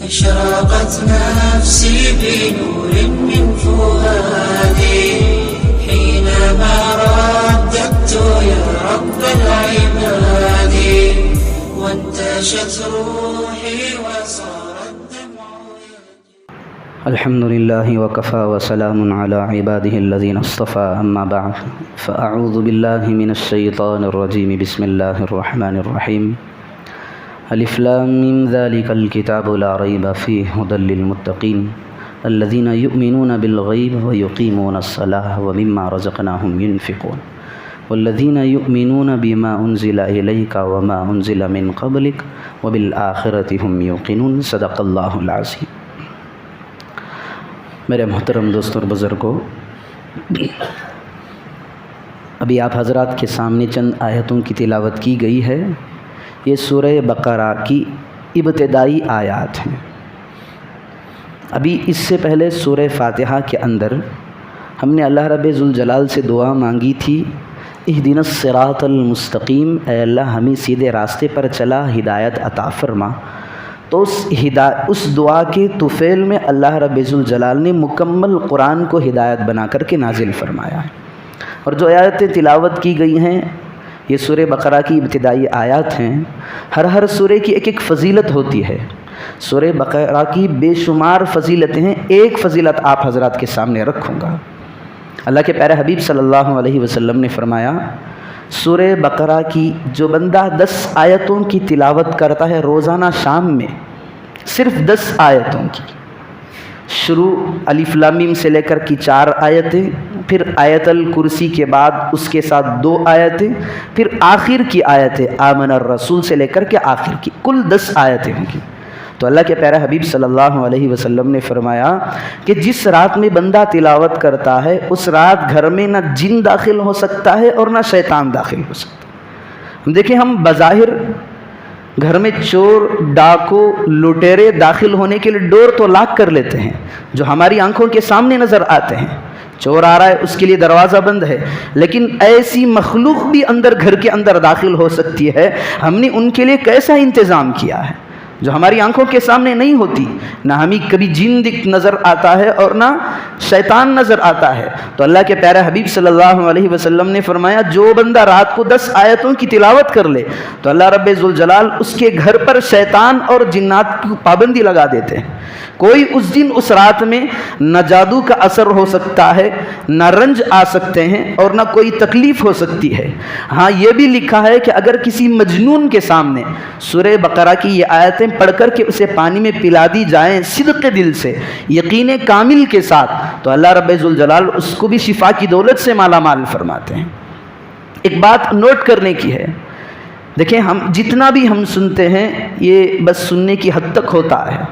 أشرقت نفسي بنور من فؤادي حينما رددت يا رب العباد وانتشت روحي وصار الدمع الحمد لله وكفى وسلام على عباده الذين اصطفى أما بعد فأعوذ بالله من الشيطان الرجيم بسم الله الرحمن الرحيم الف لام میم ذلك الكتاب لا ريب فيه هدى للمتقين الذين يؤمنون بالغيب ويقيمون الصلاة ومما رزقناهم ينفقون والذين يؤمنون بما أنزل إليك وما أنزل من قبلك وبالآخرة هم يوقنون صدق الله العظيم۔ میرے محترم دوستوں اور بزرگوں، ابھی آپ حضرات کے سامنے چند آیتوں کی تلاوت کی گئی ہے۔ یہ سورہ بقرہ کی ابتدائی آیات ہیں۔ ابھی اس سے پہلے سورہ فاتحہ کے اندر ہم نے اللہ رب ذوالجلال سے دعا مانگی تھی، اہدنا الصراط المستقیم، اے اللہ ہمیں سیدھے راستے پر چلا ہدایت عطا فرما۔ تو اس دعا کے طفیل میں اللہ رب ذوالجلال نے مکمل قرآن کو ہدایت بنا کر کے نازل فرمایا ہے۔ اور جو آیتیں تلاوت کی گئی ہیں یہ سورہ بقرہ کی ابتدائی آیات ہیں۔ ہر سورہ کی ایک فضیلت ہوتی ہے۔ سورہ بقرہ کی بے شمار فضیلتیں ہیں، ایک فضیلت آپ حضرات کے سامنے رکھوں گا۔ اللہ کے پیارے حبیب صلی اللہ علیہ وسلم نے فرمایا، سورہ بقرہ کی جو بندہ 10 آیتوں کی تلاوت کرتا ہے روزانہ شام میں، صرف 10 آیتوں کی، شروع الف لام میم سے لے کر کی 4 آیتیں، پھر آیت الکرسی کے بعد اس کے ساتھ 2 آیتیں، پھر آخر کی آیتیں آمن الرسول سے لے کر کے آخر کی، کل 10 آیتیں ہوں گی۔ تو اللہ کے پیارے حبیب صلی اللہ علیہ وسلم نے فرمایا کہ جس رات میں بندہ تلاوت کرتا ہے اس رات گھر میں نہ جن داخل ہو سکتا ہے اور نہ شیطان داخل ہو سکتا ہے۔ دیکھیں، ہم بظاہر گھر میں چور، ڈاکو، لٹیرے داخل ہونے کے لیے ڈور تو لاک کر لیتے ہیں، جو ہماری آنکھوں کے سامنے نظر آتے ہیں۔ چور آ رہا ہے اس کے لیے دروازہ بند ہے، لیکن ایسی مخلوق بھی گھر کے اندر داخل ہو سکتی ہے۔ ہم نے ان کے لیے کیسا انتظام کیا ہے جو ہماری آنکھوں کے سامنے نہیں ہوتی۔ نہ ہمیں کبھی جن نظر آتا ہے اور نہ شیطان نظر آتا ہے۔ تو اللہ کے پیارے حبیب صلی اللہ علیہ وسلم نے فرمایا، جو بندہ رات کو 10 آیتوں کی تلاوت کر لے تو اللہ رب ذوالجلال اس کے گھر پر شیطان اور جنات کی پابندی لگا دیتے ہیں۔ کوئی اس دن اس رات میں نہ جادو کا اثر ہو سکتا ہے، نہ رنج آ سکتے ہیں اور نہ کوئی تکلیف ہو سکتی ہے۔ ہاں، یہ بھی لکھا ہے کہ اگر کسی مجنون کے سامنے سورہ بقرہ کی یہ آیتیں پڑھ کر کے اسے پانی میں پلا دی جائیں صدق دل سے، یقین کامل کے ساتھ، تو اللہ رب ذوالجلال اس کو بھی شفا کی دولت سے مالا مال فرماتے ہیں۔ ایک بات نوٹ کرنے کی ہے، دیکھیں، ہم جتنا بھی ہم سنتے ہیں یہ بس سننے کی حد تک ہوتا ہے۔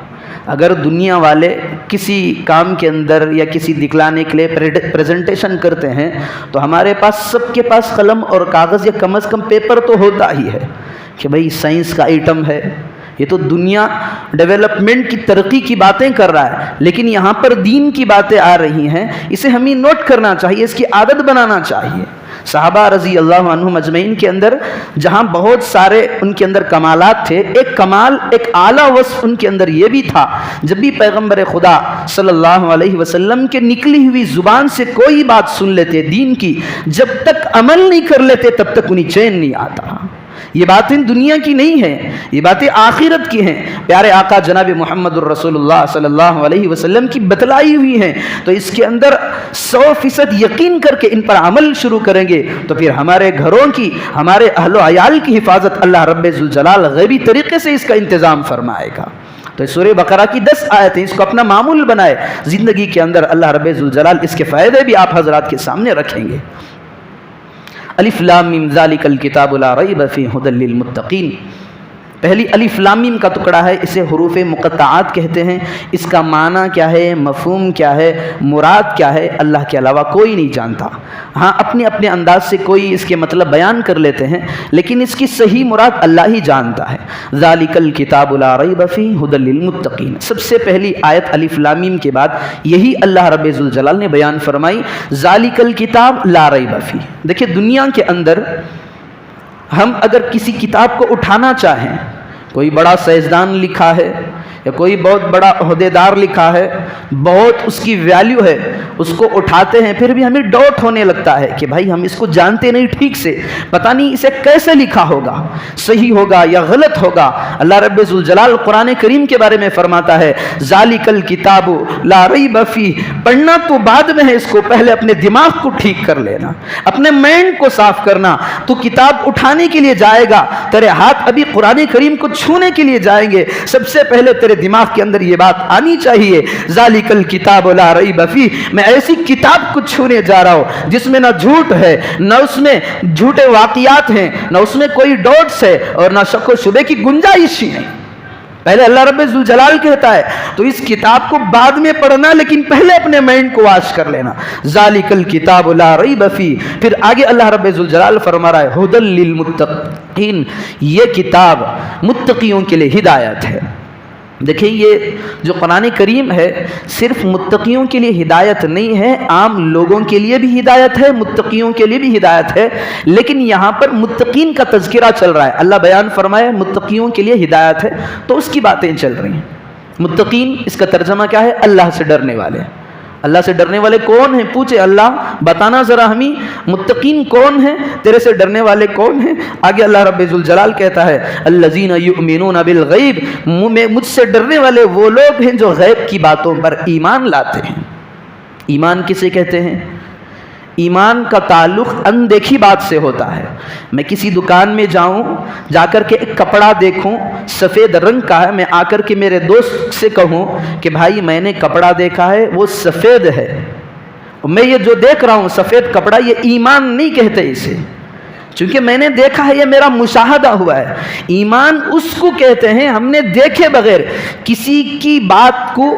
اگر دنیا والے کسی کام کے اندر یا کسی دکھلانے کے لیے پریزنٹیشن کرتے ہیں تو ہمارے پاس سب کے پاس قلم اور کاغذ یا کم از کم پیپر تو ہوتا ہی ہے کہ بھئی سائنس کا آئٹم ہے، یہ تو دنیا ڈیولپمنٹ کی ترقی کی باتیں کر رہا ہے، لیکن یہاں پر دین کی باتیں آ رہی ہیں، اسے ہمیں نوٹ کرنا چاہیے، اس کی عادت بنانا چاہیے۔ صحابہ رضی اللہ عنہم اجمعین کے اندر جہاں بہت سارے ان کے اندر کمالات تھے، ایک کمال، ایک اعلیٰ وصف ان کے اندر یہ بھی تھا، جب بھی پیغمبر خدا صلی اللہ علیہ وسلم کے نکلی ہوئی زبان سے کوئی بات سن لیتے دین کی، جب تک عمل نہیں کر لیتے تب تک انہیں چین نہیں آتا۔ یہ باتیں دنیا کی نہیں ہیں، یہ باتیں آخرت کی ہیں، پیارے آقا جناب محمد الرسول اللہ صلی اللہ علیہ وسلم کی بتلائی ہوئی ہیں۔ تو اس کے اندر 100% یقین کر کے ان پر عمل شروع کریں گے تو پھر ہمارے گھروں کی، ہمارے اہل و عیال کی حفاظت اللہ رب ذوالجلال غیبی طریقے سے اس کا انتظام فرمائے گا۔ تو سورہ بقرہ کی 10 آیتیں، اس کو اپنا معمول بنائے زندگی کے اندر، اللہ رب ذوالجلال اس کے فائدے بھی آپ حضرات کے سامنے رکھیں گے۔ الف لام میم ذالک الکتاب لا ریب فیہ ھدی للمتقین، پہلی الف لام میم کا ٹکڑا ہے، اسے حروف مقطعات کہتے ہیں۔ اس کا معنی کیا ہے، مفہوم کیا ہے، مراد کیا ہے، اللہ کے علاوہ کوئی نہیں جانتا۔ ہاں، اپنے اپنے انداز سے کوئی اس کے مطلب بیان کر لیتے ہیں، لیکن اس کی صحیح مراد اللہ ہی جانتا ہے۔ ذالک الکتاب لا ریب فیہ ھدی للمتقین، سب سے پہلی آیت الف لام میم کے بعد یہی اللہ رب ذوالجلال نے بیان فرمائی، ذالک الکتاب لا ریب فیہ۔ دیکھیں، دنیا کے اندر ہم اگر کسی کتاب کو اٹھانا چاہیں، کوئی بڑا سائنسدان لکھا ہے یا کوئی بہت بڑا عہدیدار لکھا ہے، بہت اس کی ویلیو ہے، اس کو اٹھاتے ہیں، پھر بھی ہمیں ڈاؤٹ ہونے لگتا ہے کہ بھائی ہم اس کو جانتے نہیں ٹھیک سے، پتہ نہیں اسے کیسے لکھا ہوگا، صحیح ہوگا یا غلط ہوگا۔ اللہ رب ذوالجلال قرآن کریم کے بارے میں فرماتا ہے ذالک الکتاب لا ریب فیہ، پڑھنا تو بعد میں ہے، اس کو پہلے اپنے دماغ کو ٹھیک کر لینا، اپنے مائنڈ کو صاف کرنا۔ تو کتاب اٹھانے کے لیے جائے گا، تیرے ہاتھ ابھی قرآن کریم کو چھونے کے لیے جائیں گے، سب سے پہلے تیرے دماغ کے اندر یہ بات آنی چاہیے ذالک الکتاب لا ریب فیہ، میں ایسی کتاب کو چھونے جا رہا ہوں جس میں نہ جھوٹ ہے، نہ اس میں جھوٹے واقعات ہیں، نہ اس میں کوئی ڈاٹس ہے، اور نہ شک و شبے کی گنجائش ہی نہیں۔ پہلے اللہ رب ذوالجلال کہتا ہے تو اس کتاب کو بعد میں پڑھنا، لیکن پہلے اپنے مائنڈ کو واش کر لینا، ذالک الکتاب لا ریب فیہ۔ پھر آگے اللہ رب ذوالجلال فرما رہا ہے ھدی للمتقین، یہ کتاب متقیوں کے لیے ہدایت ہے۔ دیکھیں یہ جو قرآن کریم ہے صرف متقیوں کے لیے ہدایت نہیں ہے، عام لوگوں کے لیے بھی ہدایت ہے، متقیوں کے لیے بھی ہدایت ہے، لیکن یہاں پر متقین کا تذکرہ چل رہا ہے۔ اللہ بیان فرمائے متقیوں کے لیے ہدایت ہے تو اس کی باتیں چل رہی ہیں۔ متقین اس کا ترجمہ کیا ہے؟ اللہ سے ڈرنے والے۔ اللہ سے ڈرنے والے کون ہیں؟ پوچھے اللہ بتانا ذرا ہمیں، متقین کون ہیں، تیرے سے ڈرنے والے کون ہیں؟ آگے اللہ رب ذوالجلال کہتا ہے الذین یؤمنون بالغیب، مجھ سے ڈرنے والے وہ لوگ ہیں جو غیب کی باتوں پر ایمان لاتے ہیں۔ ایمان کسے کہتے ہیں؟ ایمان کا تعلق اندیکھی بات سے ہوتا ہے۔ میں کسی دکان میں جاؤں، جا کر کے ایک کپڑا دیکھوں سفید رنگ کا ہے، میں آ کر کے میرے دوست سے کہوں کہ بھائی میں نے کپڑا دیکھا ہے وہ سفید ہے، میں یہ جو دیکھ رہا ہوں سفید کپڑا، یہ ایمان نہیں کہتے اسے، چونکہ میں نے دیکھا ہے، یہ میرا مشاہدہ ہوا ہے۔ ایمان اس کو کہتے ہیں ہم نے دیکھے بغیر کسی کی بات کو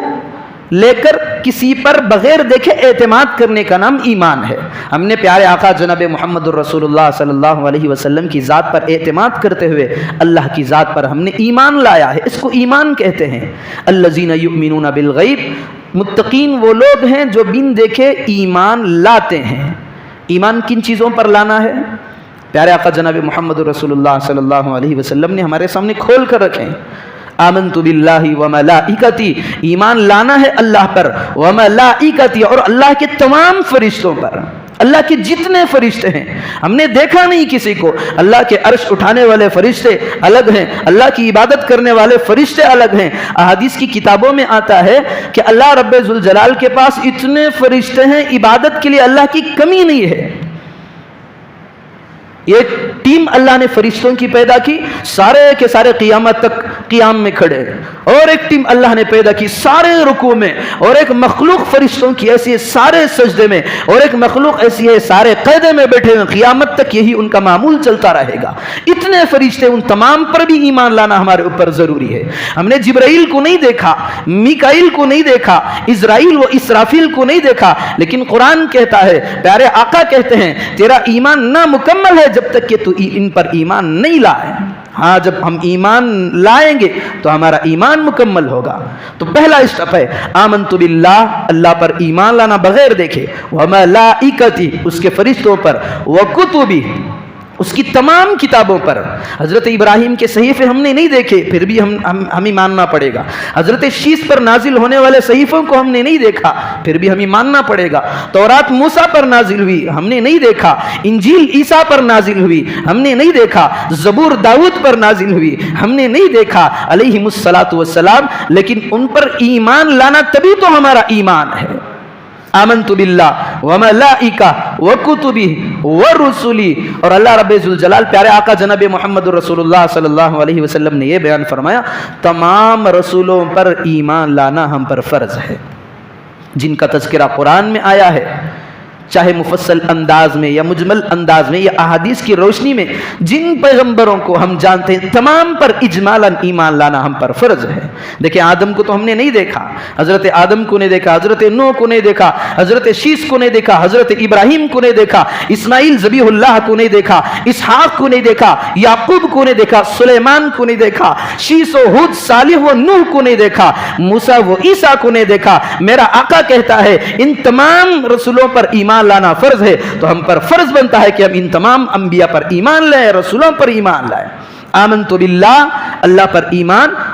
لے کر کسی پر بغیر دیکھے اعتماد کرنے کا نام ایمان ہے۔ ہم نے پیارے آقا جناب محمد الرسول اللہ صلی اللہ علیہ وسلم کی ذات پر اعتماد کرتے ہوئے اللہ کی ذات پر ہم نے ایمان لایا ہے، اس کو ایمان کہتے ہیں۔ الذین یؤمنون بالغیب، متقین وہ لوگ ہیں جو بن دیکھے ایمان لاتے ہیں۔ ایمان کن چیزوں پر لانا ہے؟ پیارے آقا جناب محمد الرسول اللہ صلی اللہ علیہ وسلم نے ہمارے سامنے کھول کر رکھے۔ آمنت باللہ وملائکتی، ایمان لانا ہے اللہ پر، وملائکتی، اور اللہ کے تمام فرشتوں پر۔ اللہ کے جتنے فرشتے ہیں ہم نے دیکھا نہیں کسی کو، اللہ کے عرش اٹھانے والے فرشتے الگ ہیں، اللہ کی عبادت کرنے والے فرشتے الگ ہیں۔ احادیث کی کتابوں میں آتا ہے کہ اللہ رب ذوالجلال کے پاس اتنے فرشتے ہیں، عبادت کے لیے اللہ کی کمی نہیں ہے۔ ایک ٹیم اللہ نے فرشتوں کی پیدا کی، سارے کے سارے قیامت تک قیام میں کھڑے، اور ایک ٹیم اللہ نے پیدا کی سارے رکوع میں، اور ایک مخلوق فرشتوں کی ایسی ہے سارے سجدے میں، اور ایک مخلوق ایسی ہے سارے قیدے میں بیٹھے ہیں، قیامت تک یہی ان کا معمول چلتا رہے گا۔ اتنے فرشتے، ان تمام پر بھی ایمان لانا ہمارے اوپر ضروری ہے۔ ہم نے جبرائیل کو نہیں دیکھا، میکائیل کو نہیں دیکھا، اسرائیل و اسرافیل کو نہیں دیکھا، لیکن قرآن کہتا ہے، پیارے آقا کہتے ہیں تیرا ایمان نامکمل ہے جب تک کہ تو ان پر ایمان نہیں لائے۔ ہاں جب ہم ایمان لائیں گے تو ہمارا ایمان مکمل ہوگا۔ تو پہلا اسٹیپ ہے آمنت باللہ، اللہ پر ایمان لانا بغیر دیکھے، وملائکتی، اس کے فرشتوں پر، وکتبی، اس کی تمام کتابوں پر۔ حضرت ابراہیم کے صحیفے ہم نے نہیں دیکھے، پھر بھی ہمیں ماننا پڑے گا۔ حضرت شیس پر نازل ہونے والے صحیفوں کو ہم نے نہیں دیکھا، پھر بھی ہمیں ماننا پڑے گا۔ تورات موسیٰ پر نازل ہوئی، ہم نے نہیں دیکھا۔ انجیل عیسیٰ پر نازل ہوئی، ہم نے نہیں دیکھا۔ زبور داؤد پر نازل ہوئی، ہم نے نہیں دیکھا علیہم الصلاۃ والسلام، لیکن ان پر ایمان لانا تبھی تو ہمارا ایمان ہے۔ آمنت باللہ وملائکہ وکتبہ ورسلی، اور اللہ رب ذوالجلال پیارے آقا جناب محمد رسول اللہ صلی اللہ علیہ وسلم نے یہ بیان فرمایا تمام رسولوں پر ایمان لانا ہم پر فرض ہے۔ جن کا تذکرہ قرآن میں آیا ہے، چاہے مفصل انداز میں یا مجمل انداز میں یا احادیث کی روشنی میں، جن پیغمبروں کو ہم جانتے ہیں تمام پر اجمالاً ایمان لانا ہم پر فرض ہے۔ دیکھیں آدم کو تو ہم نے نہیں دیکھا، حضرت آدم کو نہیں دیکھا، حضرت نوح کو نہیں دیکھا، حضرت شیس کو نہیں دیکھا، حضرت ابراہیم کو نہیں دیکھا، اسماعیل ذبیح اللہ کو نہیں دیکھا، اسحاق کو نہیں دیکھا، یعقوب کو نہیں دیکھا، سلیمان کو نہیں دیکھا، شیس و ہود، صالح و نوح کو نہیں دیکھا، موسیٰ و عیسیٰ کو نہیں دیکھا۔ میرا آقا کہتا ہے ان تمام رسولوں پر ایمان لانا فرض ہے، تو ہم پر فرض بنتا ہے کہ ہم ان تمام انبیاء پر ایمان لائیں، رسولوں پر ایمان لائیں۔ آمنت باللہ، اللہ پر ایمان،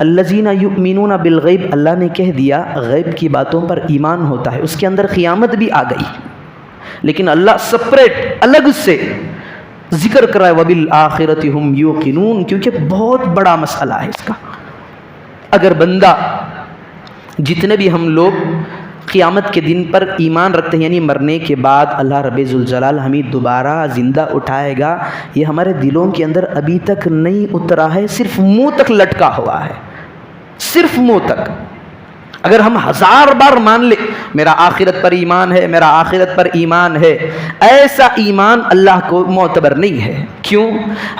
الذین یؤمنون بالغیب، اللہ نے کہہ دیا غیب کی باتوں پر ایمان ہوتا ہے، اس کے اندر قیامت بھی آ گئی، لیکن اللہ سپریٹ الگ سے ذکر کر رہا ہے وبالآخرۃ ہم یوقنون، کیونکہ بہت بڑا مسئلہ ہے اس کا۔ اگر بندہ، جتنے بھی ہم لوگ قیامت کے دن پر ایمان رکھتے ہیں، یعنی مرنے کے بعد اللہ رب ذوالجلال ہمیں دوبارہ زندہ اٹھائے گا، یہ ہمارے دلوں کے اندر ابھی تک نہیں اترا ہے، صرف منہ تک لٹکا ہوا ہے، صرف منہ تک۔ اگر ہم 1000 بار مان لیں میرا آخرت پر ایمان ہے، میرا آخرت پر ایمان ہے، ایسا ایمان اللہ کو معتبر نہیں ہے۔ کیوں؟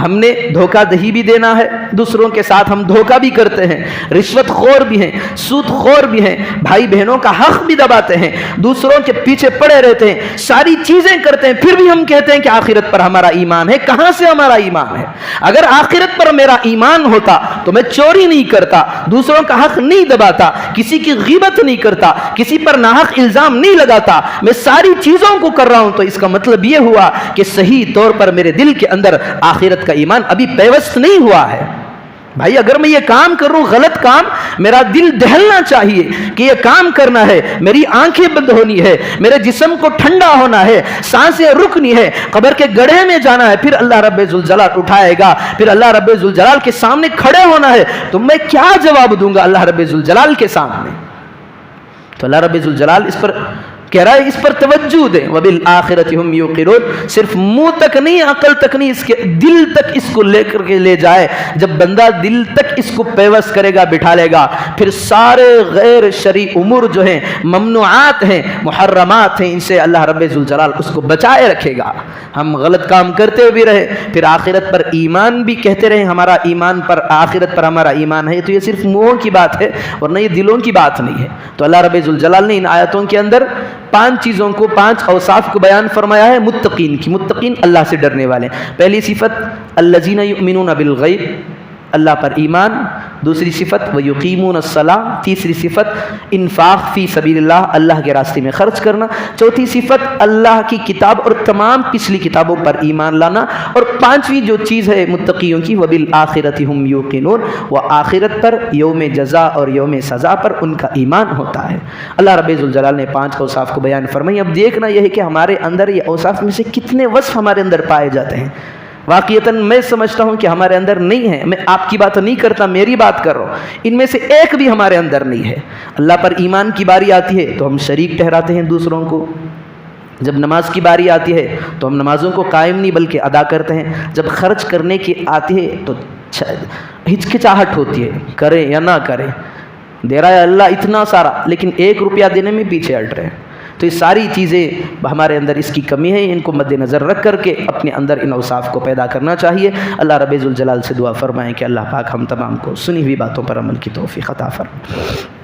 ہم نے دھوکہ دہی بھی دینا ہے، دوسروں کے ساتھ ہم دھوکہ بھی کرتے ہیں، رشوت خور بھی ہیں، سود خور بھی ہیں، بھائی بہنوں کا حق بھی دباتے ہیں، دوسروں کے پیچھے پڑے رہتے ہیں، ساری چیزیں کرتے ہیں، پھر بھی ہم کہتے ہیں کہ آخرت پر ہمارا ایمان ہے۔ کہاں سے ہمارا ایمان ہے؟ اگر آخرت پر میرا ایمان ہوتا تو میں چوری نہیں کرتا، دوسروں کا حق نہیں دباتا، کسی کی غیبت نہیں کرتا، کسی پر ناحق الزام نہیں لگاتا، میں ساری چیزوں کو کر رہا ہوں، تو اس کا مطلب یہ ہوا کہ صحیح طور پر میرے دل کے اندر آخرت کا ایمان ابھی پیوست نہیں ہوا ہے۔ بھائی اگر میں یہ کام کر رہا ہوں غلط کام، میرا دل دہلنا چاہیے کہ یہ کام کرنا ہے، میری آنکھیں بند ہونی ہے، میرے جسم کو ٹھنڈا ہونا ہے، سانسیں رکنی ہے، قبر کے گڑھے میں جانا ہے، پھر اللہ رب ذوالجلال اٹھائے گا، پھر اللہ رب ذوالجلال کے سامنے کھڑے ہونا ہے، تو میں کیا جواب دوں گا اللہ رب ذوالجلال کے سامنے؟ تو اللہ رب ذوالجلال اس پر کہہ رہا ہے، اس پر توجہ دیں، وبالآخرۃ ہم یوقنون، صرف منہ تک نہیں، عقل تک نہیں، اس کے دل تک اس کو لے کر کے لے جائے۔ جب بندہ دل تک اس کو پیوست کرے گا، بٹھا لے گا، پھر سارے غیر شرعی امور جو ہیں، ممنوعات ہیں، محرمات ہیں، ان سے اللہ رب ذوالجلال اس کو بچائے رکھے گا۔ ہم غلط کام کرتے بھی رہے، پھر آخرت پر ایمان بھی کہتے رہے ہمارا ایمان پر، آخرت پر ہمارا ایمان ہے، تو یہ صرف منہوں کی بات ہے ورنہ یہ دلوں کی بات نہیں ہے۔ تو اللہ رب ذوالجلال نے ان آیتوں کے اندر 5 چیزوں کو، 5 اوصاف کو بیان فرمایا ہے متقین کی۔ متقین اللہ سے ڈرنے والے۔ پہلی صفت الذین یؤمنون بالغیب، اللہ پر ایمان۔ دوسری صفت ویقیمون الصلاۃ۔ تیسری صفت انفاق فی سبیل اللہ، اللہ کے راستے میں خرچ کرنا۔ چوتھی صفت اللہ کی کتاب اور تمام پچھلی کتابوں پر ایمان لانا۔ اور 5ویں جو چیز ہے متقیوں کی، وبالآخرۃ ہم یوقنون، وہ آخرت پر، یوم جزا اور یوم سزا پر ان کا ایمان ہوتا ہے۔ اللہ رب ذوالجلال نے 5 اوصاف کو بیان فرمائی۔ اب دیکھنا یہ ہے کہ ہمارے اندر یہ اوصاف میں سے کتنے وصف ہمارے اندر پائے جاتے ہیں۔ واقعتاً میں سمجھتا ہوں کہ ہمارے اندر نہیں ہے، میں آپ کی بات نہیں کرتا، میری بات کر رہا ہوں، ان میں سے ایک بھی ہمارے اندر نہیں ہے۔ اللہ پر ایمان کی باری آتی ہے تو ہم شریک ٹھہراتے ہیں دوسروں کو، جب نماز کی باری آتی ہے تو ہم نمازوں کو قائم نہیں بلکہ ادا کرتے ہیں، جب خرچ کرنے کی آتی ہے تو ہچکچاہٹ ہوتی ہے، کریں یا نہ کریں، دے رہا ہے اللہ اتنا سارا لیکن 1 روپیہ دینے میں پیچھے ہٹ رہے ہیں۔ تو یہ ساری چیزیں ہمارے اندر اس کی کمی ہے، ان کو مد نظر رکھ کر کے اپنے اندر ان اوصاف کو پیدا کرنا چاہیے۔ اللہ رب ذوالجلال سے دعا فرمائیں کہ اللہ پاک ہم تمام کو سنی ہوئی باتوں پر عمل کی توفیق عطا فرمائے۔